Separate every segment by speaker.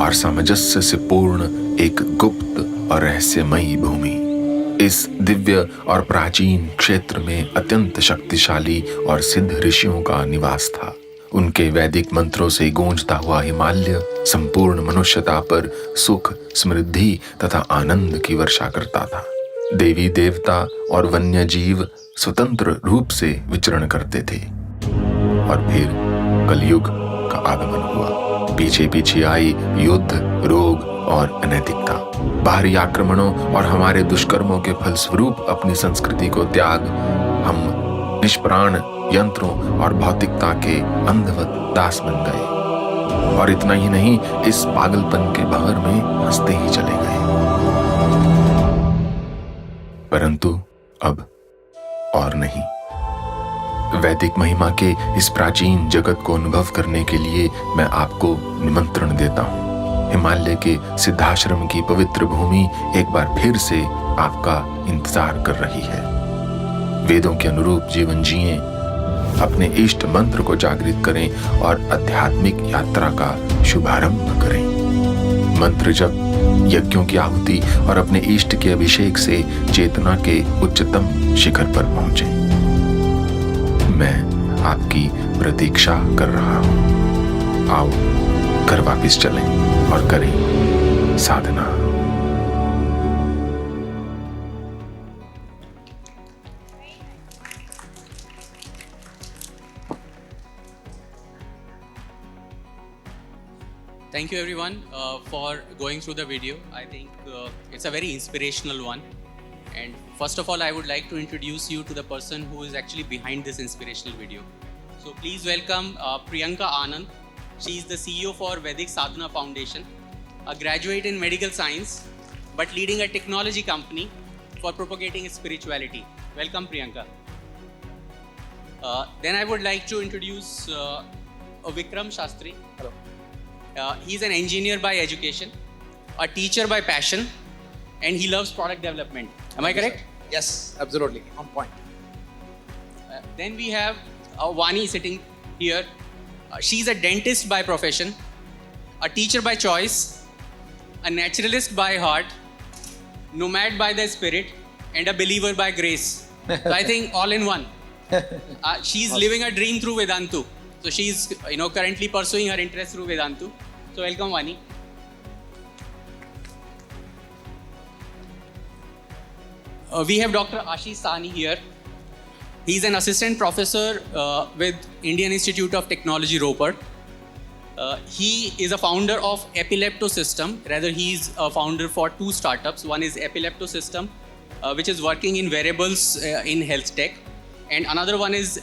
Speaker 1: और सामंजस्य से पूर्ण एक गुप्त और रहस्यमयी भूमि। इस दिव्य और प्राचीन क्षेत्र में अत्यंत शक्तिशाली और सिद्ध ऋषियों का निवास था। उनके वैदिक मंत्रों से गूंजता हुआ हिमालय संपूर्ण मनुष्यता पर सुख, समृद्धि तथा आनंद की वर्षा करता था। देवी देवता और वन्य जीव स्वतंत्र रूप से विचरण करते थे। और फिर कलयुग का आगमन हुआ। पीछे पीछे आई युद्ध, रोग और अनैतिकता। बाहरी आक्रमणों और हमारे दुष्कर्मों के फलस्वरूप अपनी संस्कृति को त्याग हम निष्प्राण यंत्रों और भौतिकता के अंधवत दास बन गए। और इतना ही नहीं, इस पागलपन के भंवर में हंसते ही चले गए। परंतु अब और नहीं। वैदिक महिमा के इस प्राचीन जगत को अनुभव करने के लिए मैं आपको निमंत्रण देता हूँ। हिमालय के सिद्धाश्रम की पवित्र भूमि एक बार फिर से आपका इंतजार कर रही है। वेदों के अनुरूप जीवन जिएं, अपने इष्ट मंत्र को जागृत करें और आध्यात्मिक यात्रा का शुभारंभ करें। मंत्र जप, यज्ञों की आहुति और अपने इष्ट के अभिषेक से चेतना के उच्चतम शिखर पर पहुंचे। मैं आपकी प्रतीक्षा कर रहा हूं। आओ घर वापस चलें और करें साधना।
Speaker 2: Thank you everyone for going through the video. I think it's a very inspirational one. And first of all, I would like to introduce you to the person who is actually behind this inspirational video. So please welcome Priyanka Anand. She is the CEO for Vedic Sadhana Foundation, a graduate in medical science, but leading a technology company for propagating spirituality. Welcome, Priyanka. Then I would like to introduce Vikram Shastry.
Speaker 3: Hello.
Speaker 2: He's an engineer by education, a teacher by passion, and he loves product development. Am I correct?
Speaker 3: Yes, absolutely. On point.
Speaker 2: Then we have Vani sitting here. She's a dentist by profession, a teacher by choice, a naturalist by heart, nomad by the spirit, and a believer by grace. So I think all in one. She's living a dream through Vedantu. So she's currently pursuing her interest through Vedantu. So welcome, Vani. We have Dr. Ashish Sahani here. He's an assistant professor with Indian Institute of Technology, Ropar. He is a founder of Epilepto System. Rather, he's a founder for two startups. One is Epilepto System, which is working in wearables in health tech. And another one is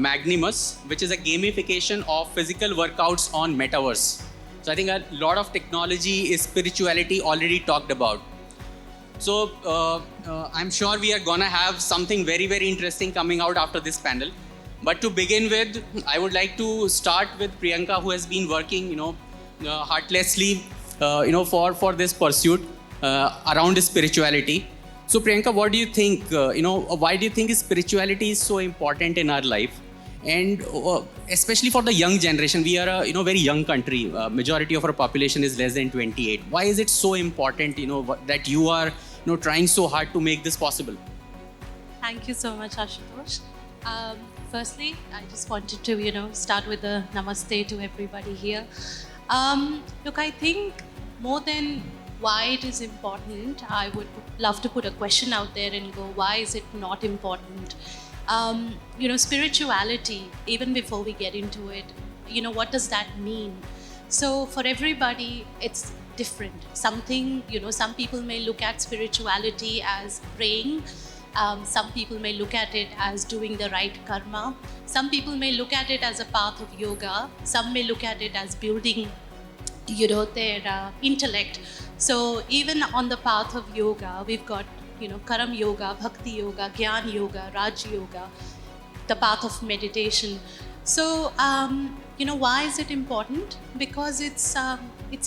Speaker 2: Magnimus, which is a gamification of physical workouts on metaverse. So I think a lot of technology is spirituality already talked about. So I'm sure we are gonna have something very, very interesting coming out after this panel. But to begin with, I would like to start with Priyanka, who has been working, heartlessly, for this pursuit around spirituality. So Priyanka, what do you think, why do you think spirituality is so important in our life? And especially for the young generation, we are a very young country. Majority of our population is less than 28. Why is it so important, that you are trying so hard to make this possible?
Speaker 4: Thank you so much, Ashutosh. Firstly, I just wanted to, start with a namaste to everybody here. Look, I think more than why it is important, I would love to put a question out there and go, why is it not important? Spirituality, even before we get into it, what does that mean? So for everybody, it's different. Some people may look at spirituality as praying. Some people may look at it as doing the right karma. Some people may look at it as a path of yoga. Some may look at it as building, their intellect. So even on the path of yoga, we've got, Karam Yoga, Bhakti Yoga, Gyan Yoga, Raj Yoga, the path of meditation. So, why is it important? Because it's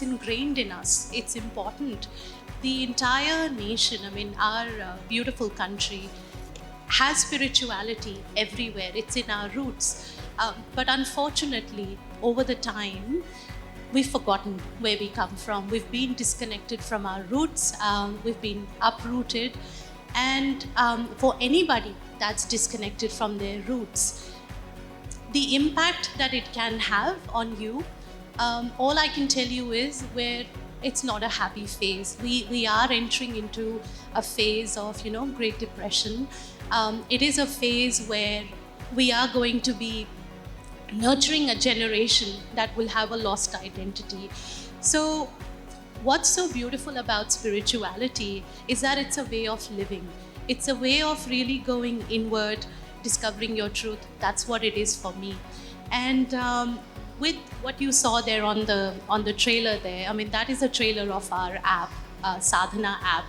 Speaker 4: ingrained in us. It's important. The entire nation, our beautiful country, has spirituality everywhere. It's in our roots. But unfortunately, over the time, we've forgotten where we come from. We've been disconnected from our roots. We've been uprooted. And for anybody that's disconnected from their roots, the impact that it can have on you, all I can tell you is where it's not a happy phase. We are entering into a phase of, Great Depression. It is a phase where we are going to be nurturing a generation that will have a lost identity. So what's so beautiful about spirituality is that it's a way of living. It's a way of really going inward, discovering your truth. That's what it is for me. And with what you saw there on the trailer there, that is a trailer of our app, Sadhana app.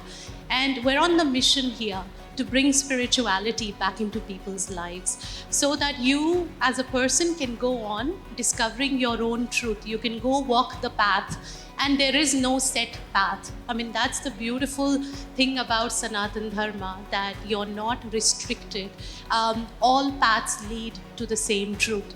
Speaker 4: And we're on the mission here to bring spirituality back into people's lives so that you as a person can go on discovering your own truth. You can go walk the path, and there is no set path. That's the beautiful thing about Sanatan Dharma, that you're not restricted. All paths lead to the same truth.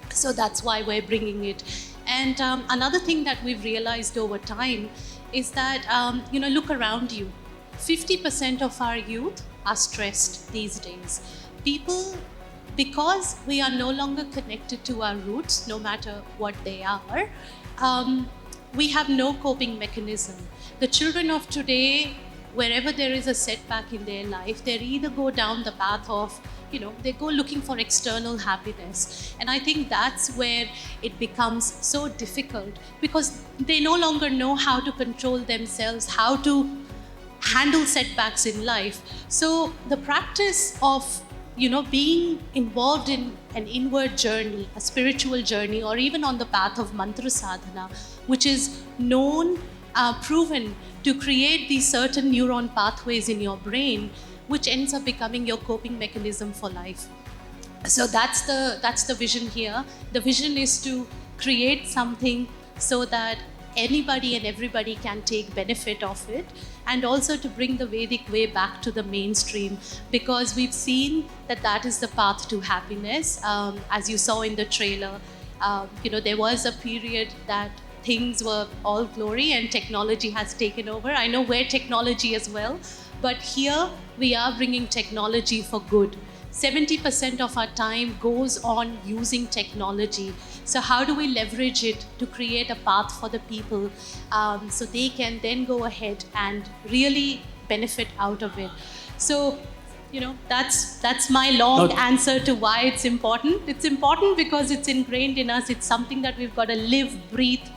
Speaker 4: So that's why we're bringing it. And another thing that we've realized over time is that, look around you. 50% of our youth are stressed these days. People, because we are no longer connected to our roots, no matter what they are, we have no coping mechanism. The children of today, wherever there is a setback in their life, they either go down the path of, they go looking for external happiness. And I think that's where it becomes so difficult, because they no longer know how to control themselves, how to handle setbacks in life. So the practice of, being involved in an inward journey, a spiritual journey, or even on the path of mantra sadhana, which is known, proven to create these certain neuron pathways in your brain, which ends up becoming your coping mechanism for life. So that's the vision here. The vision is to create something so that anybody and everybody can take benefit of it, and also to bring the Vedic way back to the mainstream, because we've seen that is the path to happiness. As you saw in the trailer, there was a period that things were all glory and technology has taken over. I know we're technology as well, but here we are bringing technology for good. 70% of our time goes on using technology. So how do we leverage it to create a path for the people, so they can then go ahead and really benefit out of it? So, that's my long answer to why it's important. It's important because it's ingrained in us. It's something that we've got to live, breathe.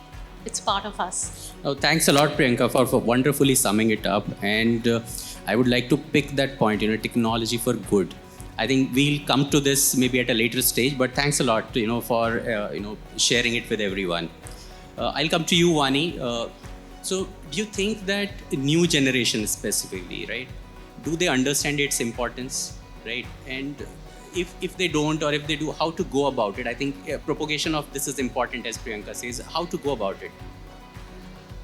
Speaker 4: It's part of us.
Speaker 2: Oh, thanks a lot, Priyanka, for wonderfully summing it up. And I would like to pick that point, technology for good. I think we'll come to this maybe at a later stage, but thanks a lot, for, sharing it with everyone. I'll come to you, Vani. So do you think that new generation specifically, right, do they understand its importance, right? And if they don't, or if they do, how to go about it? I think propagation of this is important, as Priyanka says, how to go about it.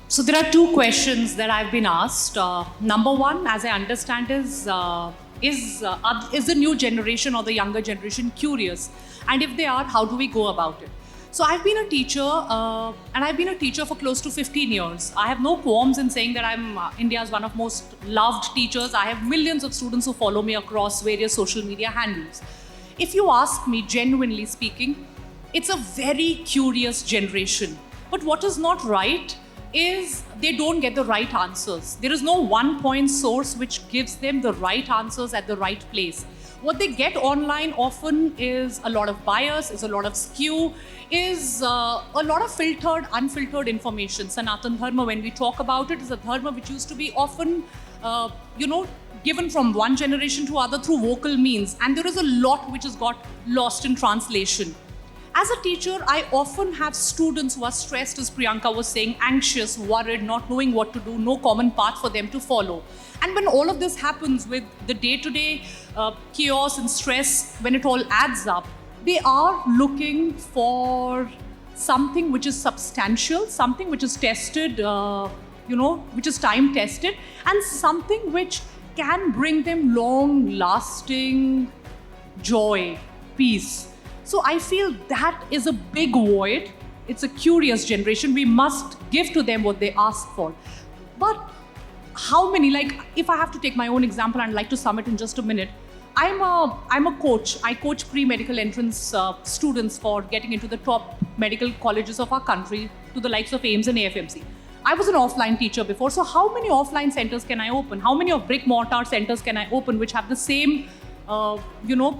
Speaker 5: So there are two questions that I've been asked. Number one, as I understand, is the new generation or the younger generation curious? And if they are, how do we go about it? So I've been a teacher, and I've been a teacher for close to 15 years. I have no qualms in saying that I'm India's one of most loved teachers. I have millions of students who follow me across various social media handles. If you ask me, genuinely speaking, it's a very curious generation. But what is not right is they don't get the right answers. There is no one point source which gives them the right answers at the right place. What they get online often is a lot of bias, is a lot of skew, is a lot of filtered, unfiltered information. Sanatan Dharma, when we talk about it, is a dharma which used to be often, given from one generation to other through vocal means. And there is a lot which has got lost in translation. As a teacher, I often have students who are stressed, as Priyanka was saying, anxious, worried, not knowing what to do, no common path for them to follow. And when all of this happens with the day-to-day chaos and stress, when it all adds up, they are looking for something which is substantial, something which is tested, which is time-tested, and something which can bring them long-lasting joy, peace. So I feel that is a big void it's a curious generation. We must give to them what they ask for. But how many, like if I have to take my own example, and I'd like to sum it in just a minute. I'm a coach. I coach pre-medical entrance students for getting into the top medical colleges of our country, to the likes of AIMS and AFMC. I was an offline teacher before, so how many offline centers can I open? How many of brick mortar centers can I open which have the same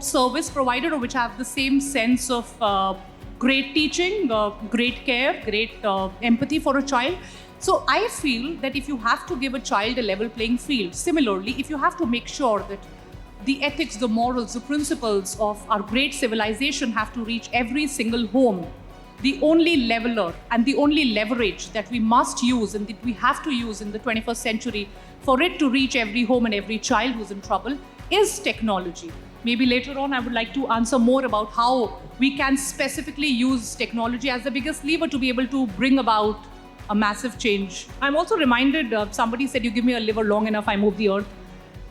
Speaker 5: service provided, or which have the same sense of great teaching, great care, great empathy for a child? So I feel that if you have to give a child a level playing field, similarly, if you have to make sure that the ethics, the morals, the principles of our great civilization have to reach every single home, the only leveler and the only leverage that we must use and that we have to use in the 21st century for it to reach every home and every child who's in trouble is technology. Maybe later on I would like to answer more about how we can specifically use technology as the biggest lever to be able to bring about a massive change. I'm also reminded, somebody said, you give me a liver long enough, I move the earth.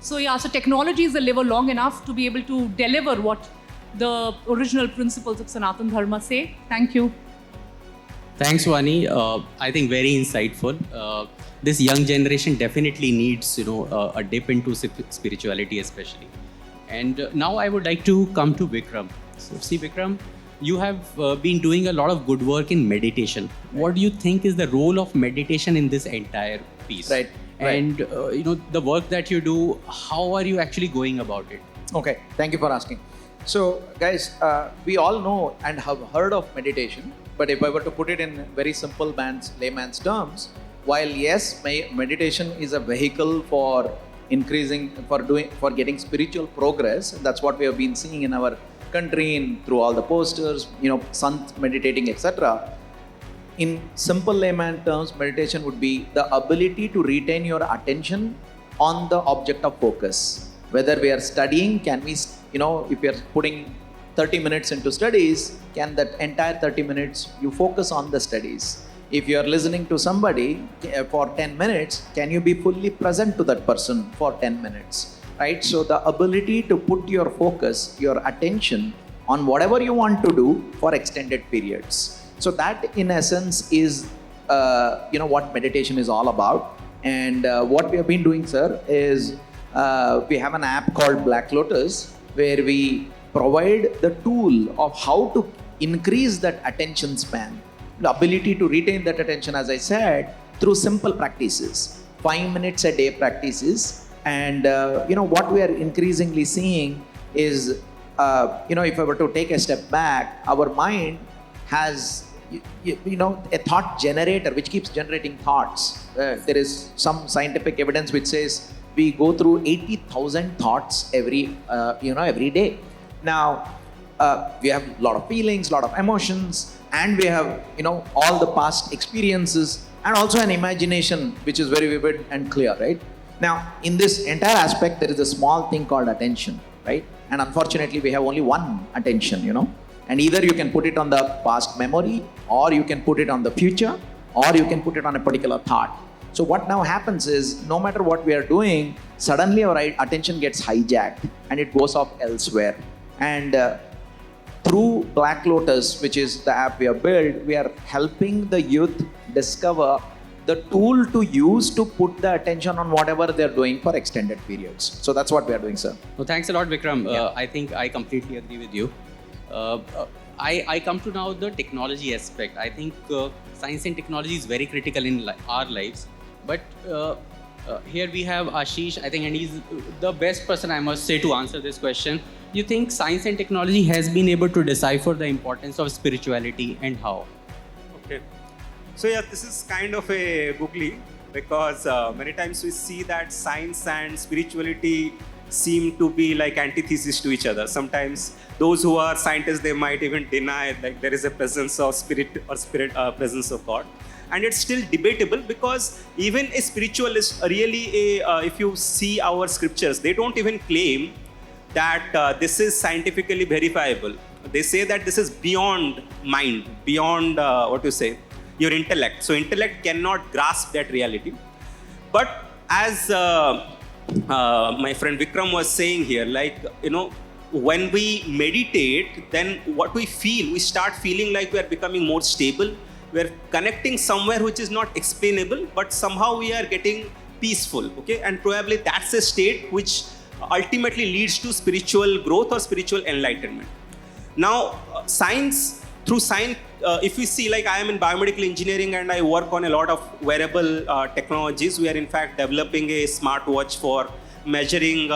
Speaker 5: So yeah, so technology is a liver long enough to be able to deliver what the original principles of Sanatan Dharma say. Thank you.
Speaker 2: Thanks, Vani. I think very insightful. This young generation definitely needs, a dip into spirituality, especially. And now I would like to come to Vikram. So, see, Vikram, you have been doing a lot of good work in meditation. What do you think is the role of meditation in this entire piece?
Speaker 3: Right.
Speaker 2: And the work that you do, how are you actually going about it?
Speaker 3: Okay, thank you for asking. So guys, we all know and have heard of meditation, but if I were to put it in very simple layman's terms, while yes, meditation is a vehicle for for getting spiritual progress, that's what we have been seeing in our country and through all the posters, sons meditating, etc. In simple layman terms, meditation would be the ability to retain your attention on the object of focus. Whether we are studying, can we, if we are putting 30 minutes into studies, can that entire 30 minutes you focus on the studies? If you are listening to somebody for 10 minutes, can you be fully present to that person for 10 minutes? Right? So the ability to put your focus, your attention on whatever you want to do for extended periods. So that in essence is what meditation is all about. And what we have been doing, sir, is we have an app called Black Lotus, where we provide the tool of how to increase that attention span, the ability to retain that attention, as I said, through simple practices, 5 minutes a day practices. And what we are increasingly seeing is, if I were to take a step back, our mind has a thought generator which keeps generating thoughts. There is some scientific evidence which says we go through 80,000 thoughts every day. Now we have a lot of feelings, a lot of emotions, and we have all the past experiences, and also an imagination which is very vivid and clear, right? Now in this entire aspect there is a small thing called attention, right? And unfortunately we have only one attention, and either you can put it on the past memory, or you can put it on the future, or you can put it on a particular thought. So what now happens is, no matter what we are doing, suddenly our attention gets hijacked and it goes off elsewhere. And through Black Lotus, which is the app we have built, we are helping the youth discover the tool to use to put the attention on whatever they're doing for extended periods. So that's what we are doing, sir.
Speaker 2: Well, thanks a lot, Vikram. I think I completely agree with you. I come to now the technology aspect. I think science and technology is very critical in our lives. But here we have Ashish, I think, and he's the best person, I must say, to answer this question. You think science and technology has been able to decipher the importance of spirituality, and how?
Speaker 6: Okay. So yeah, this is kind of a googly, because many times we see that science and spirituality seem to be like antithesis to each other. Sometimes those who are scientists, they might even deny like there is a presence of spirit or presence of God. And it's still debatable, because even a spiritualist really, if you see our scriptures, they don't even claim that this is scientifically verifiable. They say that this is beyond mind, beyond your intellect. So intellect cannot grasp that reality. But as my friend Vikram was saying here, when we meditate, then what we feel, we start feeling like we are becoming more stable. We are connecting somewhere which is not explainable, but somehow we are getting peaceful. Okay, and probably that's a state which ultimately leads to spiritual growth or spiritual enlightenment. Now, through science, if we see, like I am in biomedical engineering and I work on a lot of wearable technologies. We are in fact developing a smartwatch for measuring,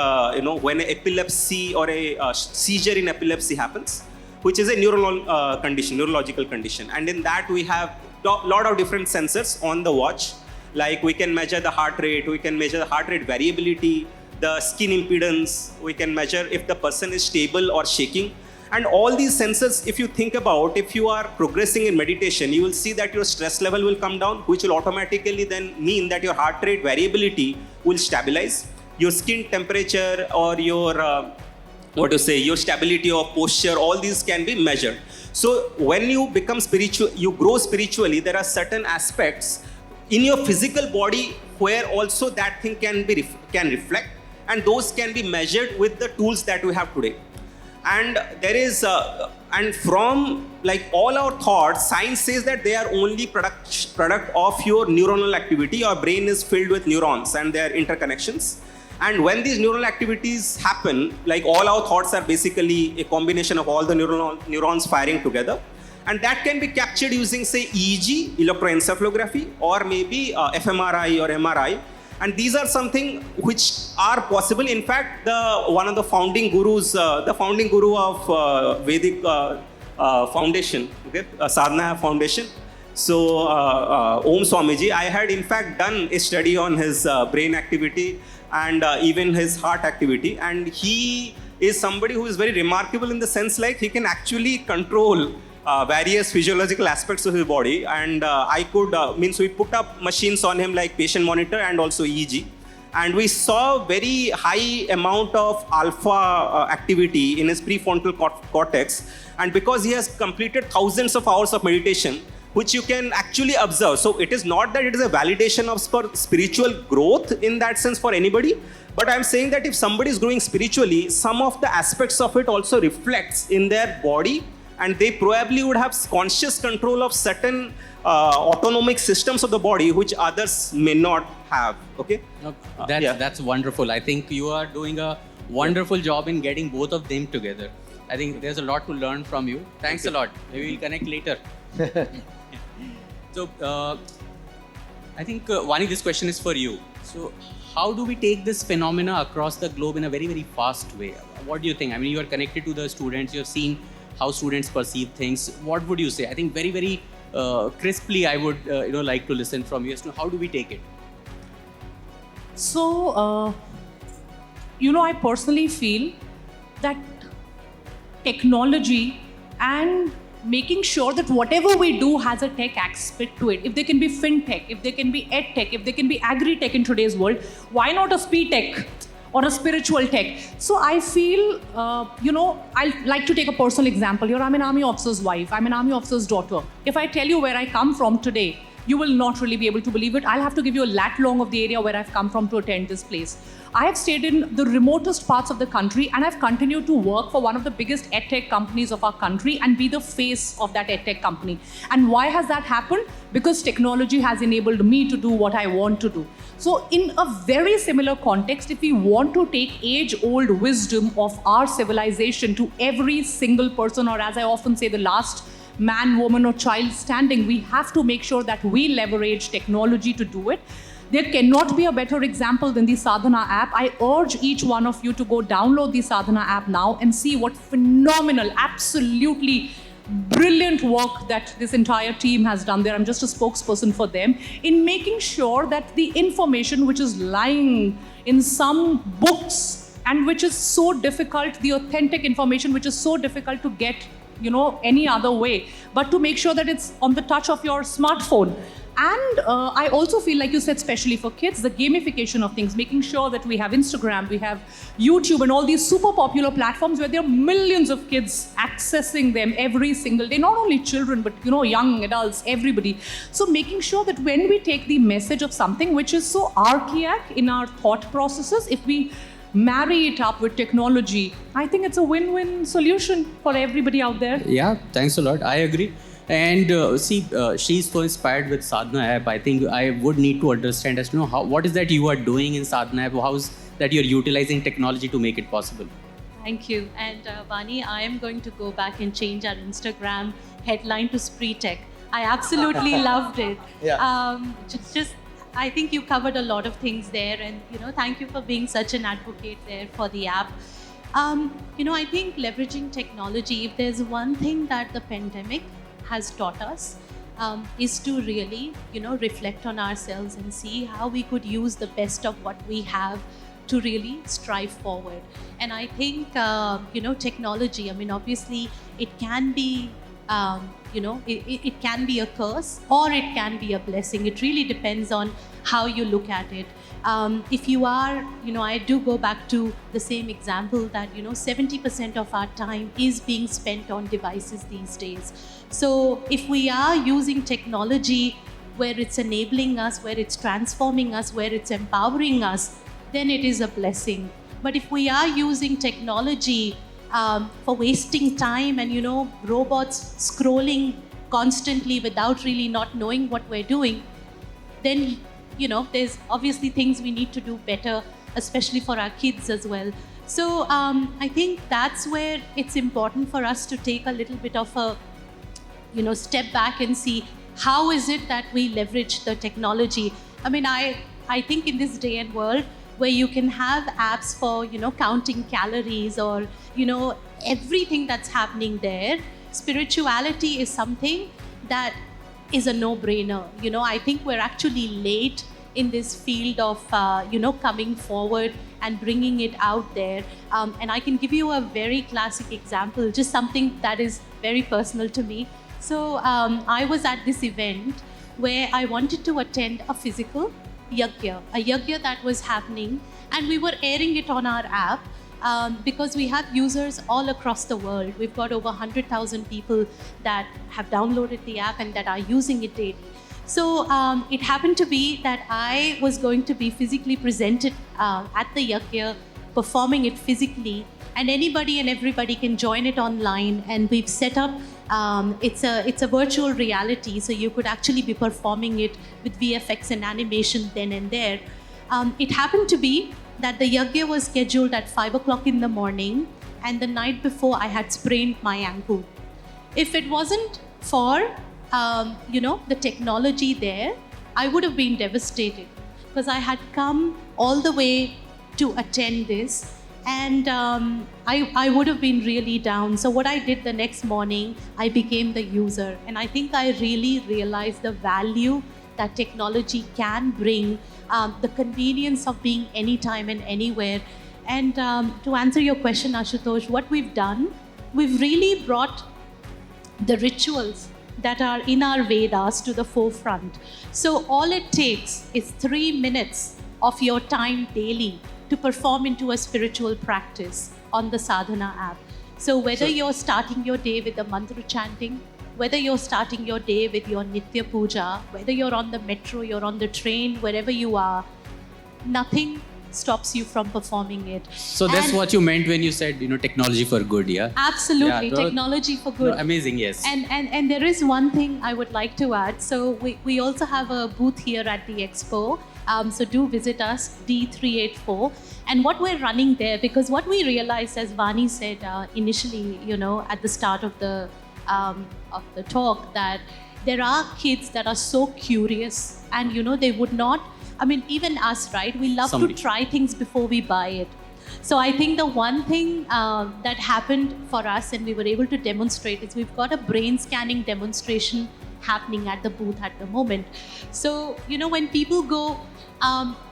Speaker 6: when an epilepsy or a seizure in epilepsy happens, which is a neurological condition. And in that we have a lot of different sensors on the watch. Like we can measure the heart rate, we can measure the heart rate variability, the skin impedance, we can measure if the person is stable or shaking. And all these sensors, if you think about, if you are progressing in meditation, you will see that your stress level will come down, which will automatically then mean that your heart rate variability will stabilize. Your skin temperature or your, your stability of posture, all these can be measured. So when you become spiritual, you grow spiritually, there are certain aspects in your physical body where also that thing can reflect, and those can be measured with the tools that we have today. And there is, and from like all our thoughts, science says that they are only product of your neuronal activity. Your brain is filled with neurons and their interconnections. And when these neural activities happen, like all our thoughts are basically a combination of all the neurons firing together. And that can be captured using, say, EEG, electroencephalography, or maybe fMRI or MRI. And these are something which are possible. In fact, one of the founding gurus, the founding guru of Vedic foundation, okay, Sadhana foundation. So, Om Swamiji, I had in fact done a study on his brain activity and even his heart activity. And he is somebody who is very remarkable in the sense like he can actually control various physiological aspects of his body, and we put up machines on him like patient monitor and also EEG, and we saw very high amount of alpha activity in his prefrontal cortex. And because he has completed thousands of hours of meditation, which you can actually observe, so it is not that it is a validation of spiritual growth in that sense for anybody, but I'm saying that if somebody is growing spiritually, some of the aspects of it also reflects in their body, and they probably would have conscious control of certain autonomic systems of the body which others may not have. Okay?
Speaker 2: That's wonderful. I think you are doing a wonderful job in getting both of them together. I think there's a lot to learn from you. Thanks a lot. Maybe we'll connect later. So, I think, Vani, this question is for you. So, how do we take this phenomena across the globe in a very, very fast way? What do you think? I mean, you are connected to the students, you have seen how students perceive things. What would you say? I think very, very crisply, I would like to listen from you as to how do we take it?
Speaker 5: So, I personally feel that technology and making sure that whatever we do has a tech aspect to it. If they can be fintech, if they can be ed tech, if they can be agri-tech in today's world, why not a speed tech or a spiritual tech? So I feel, I like to take a personal example here. I'm an army officer's wife. I'm an army officer's daughter. If I tell you where I come from today, you will not really be able to believe it. I'll have to give you a lat long of the area where I've come from to attend this place. I have stayed in the remotest parts of the country, and I've continued to work for one of the biggest edtech companies of our country and be the face of that edtech company. And why has that happened? Because technology has enabled me to do what I want to do. So in a very similar context, if we want to take age-old wisdom of our civilization to every single person, or as I often say, the last man, woman, or child standing, we have to make sure that we leverage technology to do it. There cannot be a better example than the Sadhana app. I urge each one of you to go download the Sadhana app now and see what phenomenal, absolutely brilliant work that this entire team has done there. I'm just a spokesperson for them in making sure that the information which is lying in some books and which is so difficult, the authentic information which is so difficult to get, any other way, but to make sure that it's on the touch of your smartphone. And I also feel, like you said, especially for kids, the gamification of things, making sure that we have Instagram, we have YouTube, and all these super popular platforms where there are millions of kids accessing them every single day. Not only children, but young adults, everybody. So making sure that when we take the message of something which is so archaic in our thought processes, if we marry it up with technology, I think it's a win-win solution for everybody out there.
Speaker 2: Yeah, thanks a lot. I agree. And she's so inspired with Sadhana app. I think I would need to understand as to know what is that you are doing in Sadhana app? How is that you're utilizing technology to make it possible?
Speaker 4: Thank you. And Vani, I am going to go back and change our Instagram headline to Spree Tech. I absolutely loved it.
Speaker 3: Yeah.
Speaker 4: Just, I think you covered a lot of things there, and thank you for being such an advocate there for the app. I think leveraging technology, if there's one thing that the pandemic has taught us, is to really, reflect on ourselves and see how we could use the best of what we have to really strive forward. And I think, technology, obviously it can be, it can be a curse or it can be a blessing. It really depends on how you look at it. If you are, I do go back to the same example that, 70% of our time is being spent on devices these days. So if we are using technology where it's enabling us, where it's transforming us, where it's empowering us, then it is a blessing. But if we are using technology for wasting time and, robots scrolling constantly without really not knowing what we're doing, then, there's obviously things we need to do better, especially for our kids as well. So I think that's where it's important for us to take a little bit of a, step back and see how is it that we leverage the technology. I think in this day and world, where you can have apps for, counting calories or, everything that's happening there, spirituality is something that is a no-brainer. I think we're actually late in this field of, coming forward and bringing it out there. And I can give you a very classic example, just something that is very personal to me. So I was at this event where I wanted to attend a physical yajna that was happening, and we were airing it on our app because we have users all across the world. We've got over 100,000 people that have downloaded the app and that are using it daily. So it happened to be that I was going to be physically presented at the yajna, performing it physically, and anybody and everybody can join it online. And we've set up it's a virtual reality, so you could actually be performing it with VFX and animation then and there. It happened to be that the yajna was scheduled at 5 o'clock in the morning, and the night before I had sprained my ankle. If it wasn't for the technology there, I would have been devastated, because I had come all the way to attend this, and I would have been really down. So what I did the next morning, I became the user, and I think I really realized the value that technology can bring, the convenience of being anytime and anywhere. And to answer your question, Ashutosh, what we've done, we've really brought the rituals that are in our Vedas to the forefront. So all it takes is 3 minutes of your time daily to perform into a spiritual practice on the Sadhana app. So whether you're starting your day with the mantra chanting, whether you're starting your day with your Nitya Puja, whether you're on the metro, you're on the train, wherever you are, nothing stops you from performing it.
Speaker 2: So that's what you meant when you said, technology for good, yeah?
Speaker 4: Absolutely,
Speaker 2: Yeah,
Speaker 4: technology for good.
Speaker 2: Amazing, yes.
Speaker 4: And there is one thing I would like to add. So we also have a booth here at the expo. So do visit us, D384. And what we're running there, because what we realized, as Vani said initially, at the start of the talk, that there are kids that are so curious, and they would not, even us, right? We love to try things before we buy it. So I think the one thing that happened for us, and we were able to demonstrate, is we've got a brain scanning demonstration happening at the booth at the moment. So, when people go,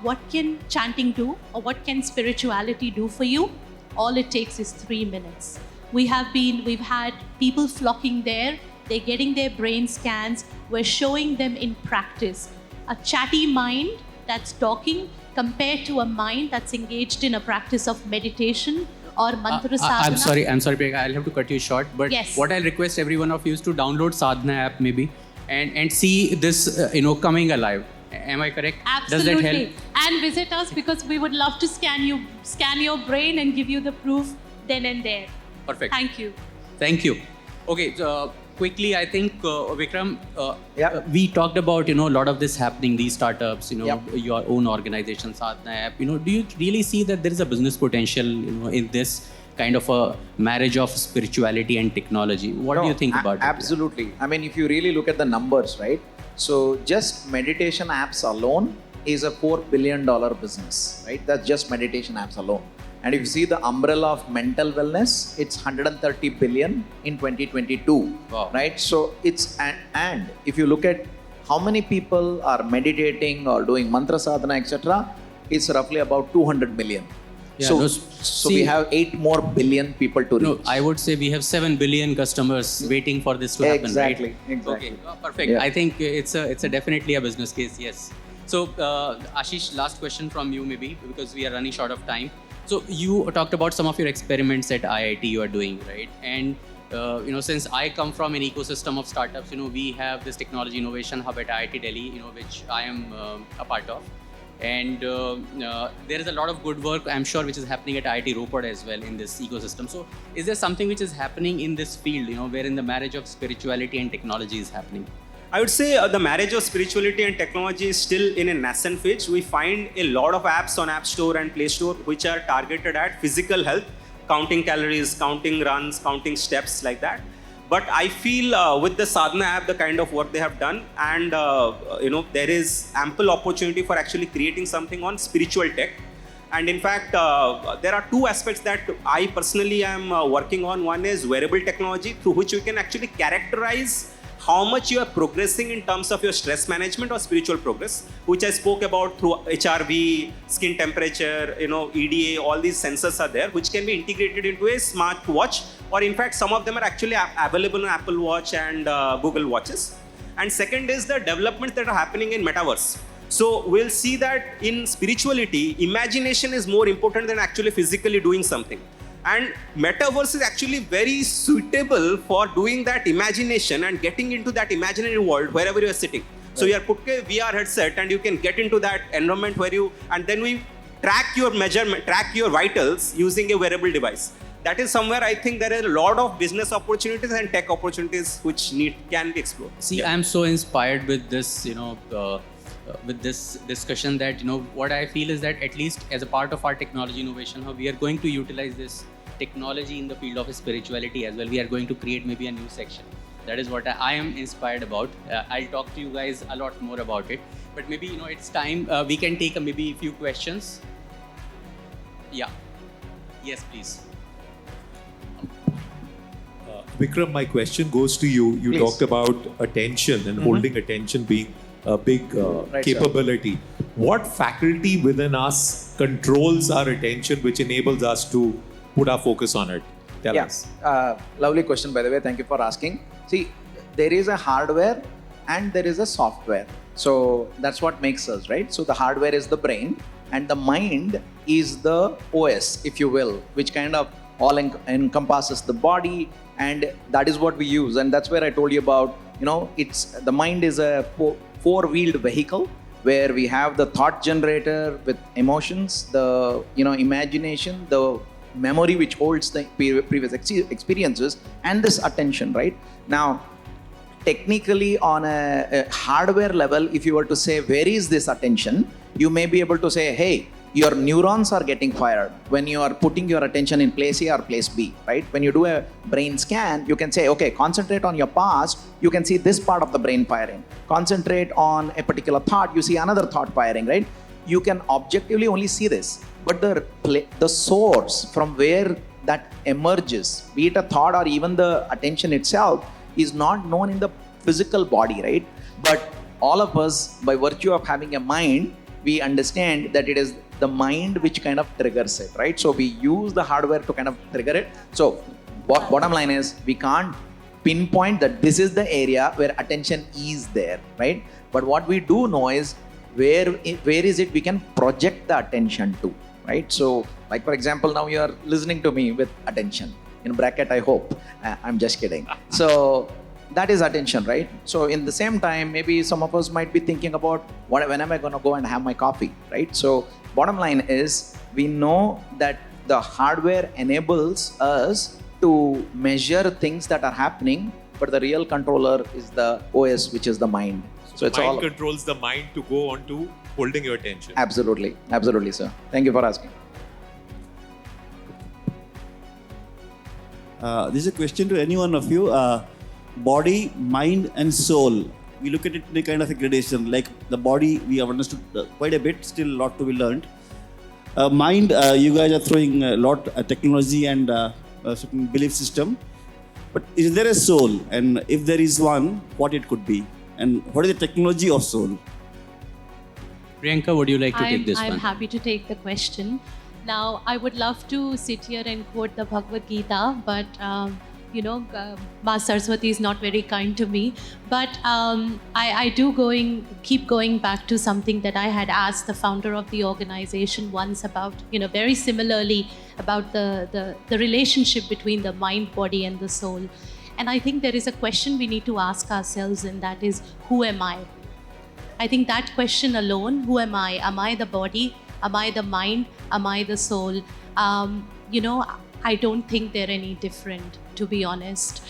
Speaker 4: what can chanting do, or what can spirituality do for you? All it takes is 3 minutes. We've had people flocking there, they're getting their brain scans, we're showing them in practice. A chatty mind that's talking compared to a mind that's engaged in a practice of meditation or mantra sadhana.
Speaker 2: I'm sorry, Priyanka, I'll have to cut you short, but
Speaker 4: yes.
Speaker 2: What I'll request every one of you is to download Sadhana app maybe and see this, coming alive. Am I correct?
Speaker 4: Absolutely.
Speaker 2: Does that help?
Speaker 4: can visit us because we would love to scan your brain and give you the proof then and there.
Speaker 2: Perfect.
Speaker 4: Thank you.
Speaker 2: Thank you. Okay, quickly, I think Vikram,
Speaker 3: Yeah.
Speaker 2: we talked about a lot of this happening, these startups,
Speaker 3: Yep.
Speaker 2: your own organization, Sadhana app. Do you really see that there is a business potential, in this kind of a marriage of spirituality and technology? What do you think about it?
Speaker 3: Absolutely. I mean, if you really look at the numbers, right? So just meditation apps alone is a $4 billion business, right? That's just meditation apps alone. And if you see the umbrella of mental wellness, it's 130 billion in 2022,
Speaker 2: Wow.
Speaker 3: right? So it's, and if you look at how many people are meditating or doing mantra sadhana, etc., it's roughly about 200 million.
Speaker 2: Yeah,
Speaker 3: so
Speaker 2: no,
Speaker 3: so
Speaker 2: see-
Speaker 3: we have 8 more billion people to reach.
Speaker 2: No, I would say we have 7 billion customers waiting for this to happen,
Speaker 3: Exactly,
Speaker 2: right?
Speaker 3: exactly.
Speaker 2: Okay, perfect.
Speaker 3: Yeah.
Speaker 2: I think it's a definitely a business case, yes. So, Ashish, last question from you maybe, because we are running short of time. So, you talked about some of your experiments at IIT you are doing, right? And, since I come from an ecosystem of startups, we have this technology innovation hub at IIT Delhi, which I am a part of. And there is a lot of good work, I'm sure, which is happening at IIT Ropar as well in this ecosystem. So, is there something which is happening in this field, wherein the marriage of spirituality and technology is happening?
Speaker 6: I would say the marriage of spirituality and technology is still in a nascent phase. We find a lot of apps on App Store and Play Store which are targeted at physical health, counting calories, counting runs, counting steps, like that. But I feel with the Sadhana app, the kind of work they have done, and there is ample opportunity for actually creating something on spiritual tech. And in fact, there are two aspects that I personally am working on. One is wearable technology, through which you can actually characterize how much you are progressing in terms of your stress management or spiritual progress, which I spoke about through HRV, skin temperature, EDA, all these sensors are there, which can be integrated into a smart watch, or in fact, some of them are actually available on Apple Watch and Google Watches. And second is the developments that are happening in metaverse. So we'll see that in spirituality, imagination is more important than actually physically doing something. And metaverse is actually very suitable for doing that imagination and getting into that imaginary world wherever you are sitting. So you are put a VR headset and you can get into that environment and then we track your measurement, track your vitals using a wearable device. That is somewhere I think there are a lot of business opportunities and tech opportunities which can be explored.
Speaker 2: See, I'm so inspired with this, with this discussion that, what I feel is that at least as a part of our technology innovation hub, we are going to utilize this technology in the field of spirituality as well. We are going to create maybe a new section. That is what I am inspired about. I'll talk to you guys a lot more about it. But maybe, it's time we can take maybe a few questions. Yeah. Yes, please.
Speaker 7: Vikram, my question goes to you. You
Speaker 3: Please.
Speaker 7: talked about attention and holding attention being a big
Speaker 3: Right,
Speaker 7: capability. What faculty within us controls our attention, which enables us to put our focus on it? Tell us.
Speaker 3: Lovely question, by the way. Thank you for asking. See, there is a hardware and there is a software. So that's what makes us, right? So the hardware is the brain and the mind is the OS, if you will, which kind of all encompasses the body, and that is what we use. And that's where I told you about, it's the mind is a four-wheeled vehicle where we have the thought generator with emotions, the imagination, the memory which holds the previous experiences, and this attention, right? Now, technically on a hardware level, if you were to say, where is this attention? You may be able to say, hey, your neurons are getting fired when you are putting your attention in place A or place B, right? When you do a brain scan, you can say, okay, concentrate on your past, you can see this part of the brain firing. Concentrate on a particular thought, you see another thought firing, right? You can objectively only see this, but the source from where that emerges, be it a thought or even the attention itself, is not known in the physical body, right? But all of us, by virtue of having a mind, we understand that it is the mind which kind of triggers it, right? So we use the hardware to kind of trigger it. So bottom line is, we can't pinpoint that this is the area where attention is there, right? But what we do know is where is it we can project the attention to, right? So like for example, now you are listening to me with attention, in bracket I hope, I'm just kidding. So that is attention, right? So in the same time, maybe some of us might be thinking about when am I going to go and have my coffee, right? So bottom line is, we know that the hardware enables us to measure things that are happening, but the real controller is the OS, which is the mind. So it's
Speaker 7: mind
Speaker 3: all
Speaker 7: controls the mind to go on to holding your attention.
Speaker 3: absolutely, absolutely, sir. Thank you for asking.
Speaker 8: This is a question to any one of you. Body, mind, and soul. We look at it in a kind of a gradation. Like the body, we have understood quite a bit. Still, a lot to be learned. Mind, you guys are throwing a lot technology and a certain belief system. But is there a soul? And if there is one, what it could be? And what is the technology of soul?
Speaker 2: Priyanka, would you like to take this
Speaker 4: I'm
Speaker 2: one?
Speaker 4: happy to take the question. Now, I would love to sit here and quote the Bhagavad Gita, but Ma Saraswati is not very kind to me. But I do keep going back to something that I had asked the founder of the organization once about, very similarly about the relationship between the mind, body, and the soul. And I think there is a question we need to ask ourselves, and that is, who am I? I think that question alone, who am I? Am I the body? Am I the mind? Am I the soul? I don't think they're any different, to be honest.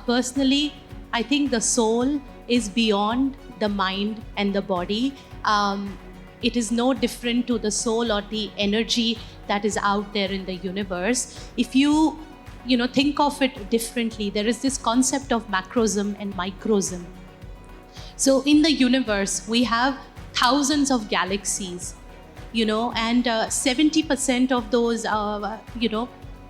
Speaker 4: Personally, I think the soul is beyond the mind and the body. It is no different to the soul or the energy that is out there in the universe. If you think of it differently, there is this concept of macrosm and microsm. So in the universe, we have thousands of galaxies, and 70% of those,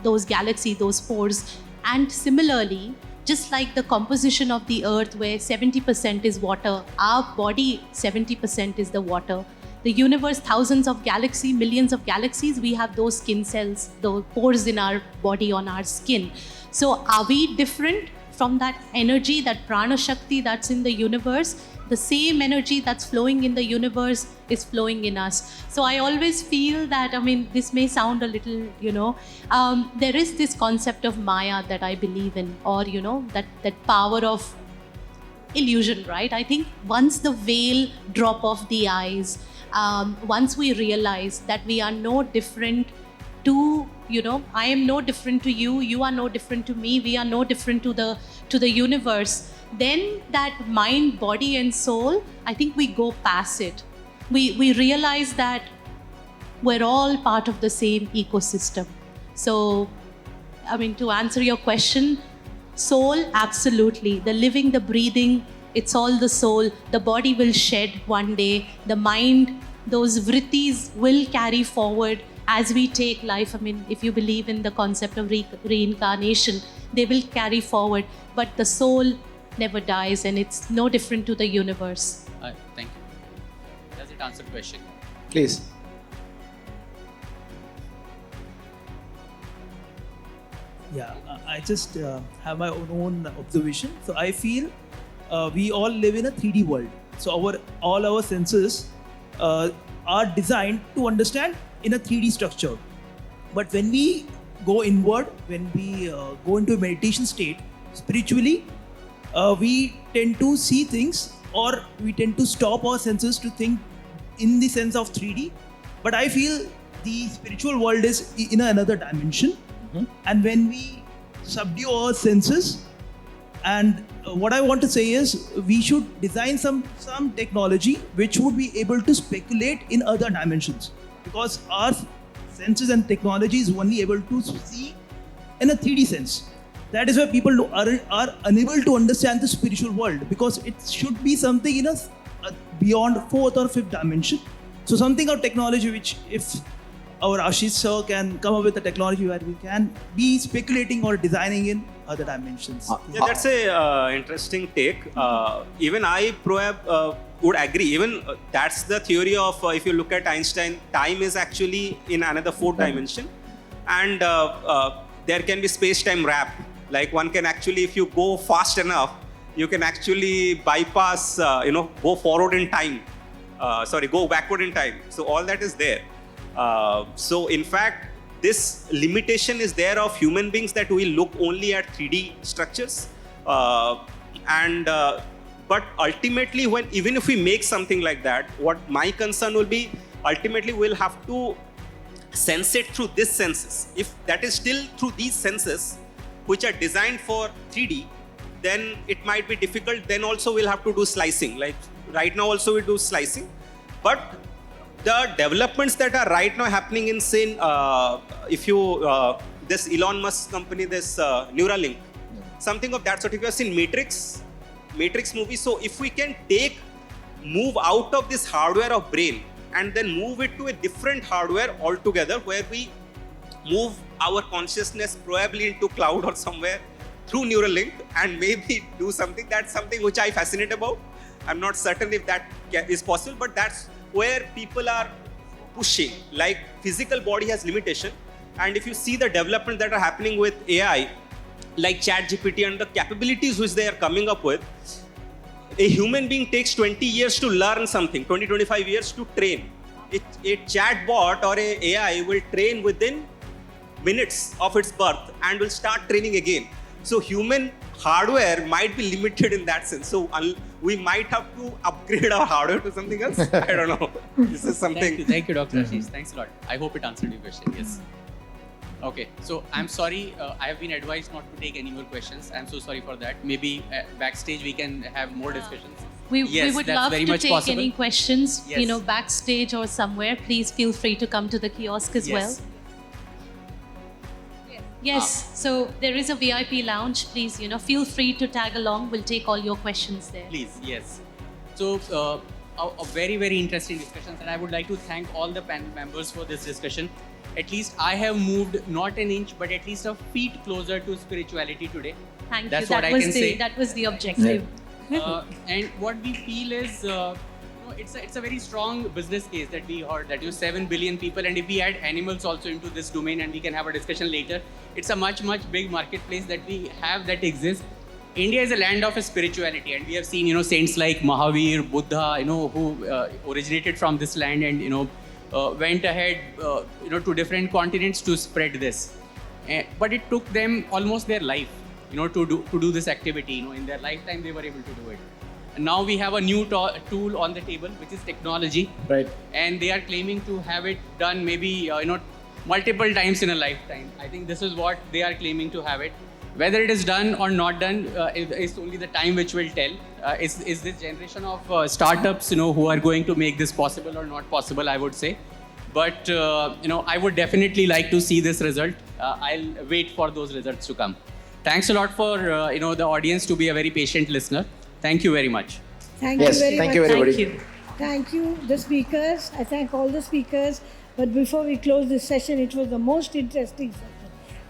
Speaker 4: those galaxies, those pores. And similarly, just like the composition of the earth, where 70% is water, our body, 70% is the water. The universe, thousands of galaxies, millions of galaxies, we have those skin cells, the pores in our body, on our skin. So are we different from that energy, that prana shakti that's in the universe? The same energy that's flowing in the universe is flowing in us. So I always feel that, this may sound a little, there is this concept of Maya that I believe in, or, that power of illusion, right? I think once the veil drop off the eyes, once we realize that we are no different to, I am no different to you, you are no different to me, we are no different to the universe, then that mind, body, and soul, I think we go past it. We realize that we're all part of the same ecosystem. So, to answer your question, soul, absolutely. The living, the breathing, it's all the soul. The body will shed one day. The mind, those vrittis will carry forward as we take life. If you believe in the concept of reincarnation, they will carry forward. But the soul never dies, and it's no different to the universe.
Speaker 2: Thank you. Does it answer the question?
Speaker 3: Please.
Speaker 9: Yeah, I just have my own observation. So I feel we all live in a 3D world. So all our senses are designed to understand in a 3D structure. But when we go inward, when we go into a meditation state, spiritually, we tend to see things, or we tend to stop our senses to think in the sense of 3D. But I feel the spiritual world is in another dimension. And when we subdue our senses, and what I want to say is, we should design some technology which would be able to speculate in other dimensions, because our senses and technology is only able to see in a 3D sense. That is why people are unable to understand the spiritual world, because it should be something in a beyond 4th or 5th dimension. So something of technology which, if our Ashish sir can come up with a technology where we can be speculating or designing in other dimensions.
Speaker 6: Yeah, that's a interesting take. Even I would agree. Even that's the theory of, if you look at Einstein, time is actually in another 4th dimension, and there can be space-time wrap. Like one can actually, if you go fast enough, you can actually bypass, go forward in time. Go backward in time. So all that is there. So in fact, this limitation is there of human beings, that we look only at 3D structures. And but ultimately, even if we make something like that, what my concern will be, ultimately we'll have to sense it through these senses. If that is still through these senses, which are designed for 3D, then it might be difficult. Then also we'll have to do slicing. Like right now also we do slicing. But the developments that are right now happening in, say, if you, this Elon Musk company, this Neuralink, something of that sort. If you have seen Matrix movie, so if we can move out of this hardware of brain and then move it to a different hardware altogether, where we move our consciousness probably into cloud or somewhere through Neuralink and maybe do something, that's something which I fascinate about. I'm not certain if that is possible, but that's where people are pushing. Like physical body has limitation, and if you see the development that are happening with AI, like ChatGPT and the capabilities which they are coming up with, a human being takes 20 years to learn something, 20-25 years to train. A chatbot or a AI will train within minutes of its birth and will start training again. So human hardware might be limited in that sense. So we might have to upgrade our hardware to something else. I don't know. This is something.
Speaker 2: Thank you, Dr. Ashish. Thanks a lot. I hope it answered your question. Yes. Okay, so I'm sorry, I have been advised not to take any more questions. I'm so sorry for that. Maybe backstage we can have more discussions.
Speaker 4: We
Speaker 2: Yes,
Speaker 4: would
Speaker 2: that's
Speaker 4: love
Speaker 2: very
Speaker 4: to
Speaker 2: much
Speaker 4: take
Speaker 2: possible.
Speaker 4: any questions,
Speaker 2: Yes.
Speaker 4: backstage or somewhere. Please feel free to come to the kiosk as well. Yes, so there is a VIP lounge. Please, feel free to tag along. We'll take all your questions there.
Speaker 2: Please, yes. So, a very, very interesting discussion, and I would like to thank all the panel members for this discussion. At least I have moved not an inch, but at least a feet closer to spirituality today.
Speaker 4: Thank
Speaker 2: That's
Speaker 4: you.
Speaker 2: what I can say.
Speaker 4: That was the objective.
Speaker 2: And what we feel is, it's a very strong business case that we heard, that 7 billion people, and if we add animals also into this domain, and we can have a discussion later, it's a much, much big marketplace that we have that exists. India is a land of spirituality, and we have seen, saints like Mahavir, Buddha, who originated from this land and, went ahead, to different continents to spread this. But it took them almost their life, to do this activity. In their lifetime, they were able to do it. And now we have a new tool on the table, which is technology.
Speaker 3: Right.
Speaker 2: And they are claiming to have it done maybe, multiple times in a lifetime. I think this is what they are claiming to have it. Whether it is done or not done, it's only the time which will tell. Is this generation of startups, who are going to make this possible or not possible, I would say. But, I would definitely like to see this result. I'll wait for those results to come. Thanks a lot for, the audience to be a very patient listener. Thank you very much.
Speaker 10: Thank you very much.
Speaker 3: Thank you, everybody.
Speaker 4: Thank you.
Speaker 10: Thank you, the speakers. I thank all the speakers. But before we close this session, it was the most interesting session.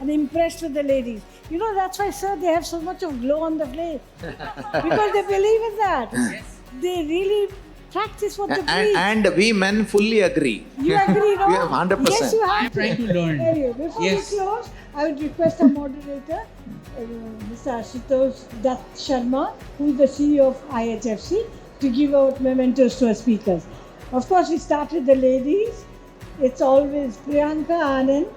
Speaker 10: I'm impressed with the ladies. That's why, sir, they have so much of glow on the face. Because they believe in that. Yes. They really practice what they preach.
Speaker 3: And we men fully agree.
Speaker 10: You agree, no?
Speaker 3: We have 100%.
Speaker 10: Yes, you have
Speaker 2: I'm trying to learn.
Speaker 10: Anyway, before
Speaker 2: Yes.
Speaker 10: we close, I would request our moderator, Mr. Ashutosh Dutt Sharma, who is the CEO of IHFC, to give out mementos to our speakers. Of course, we start with the ladies. It's always Priyanka Anand,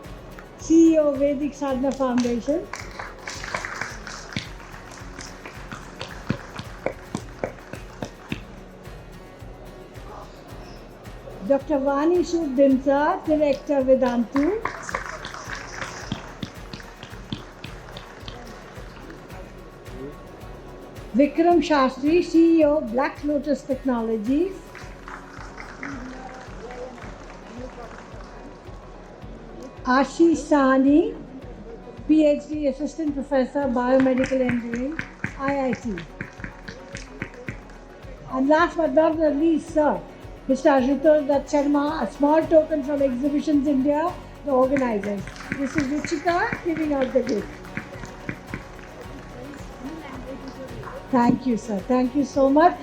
Speaker 10: CEO of Vedic Sadhana Foundation. Dr. Vani Dhindsa, Director Vedantu. Vikram Shastry, CEO Black Lotus Technologies. Ashish Sahani, PhD Assistant Professor, Biomedical Engineering, IIT. And last but not the least, sir, Mr. Ashutosh Dutt Sharma, a small token from Exhibitions India, the organizers. This is Ruchika giving out the gift. Thank you, sir. Thank you so much.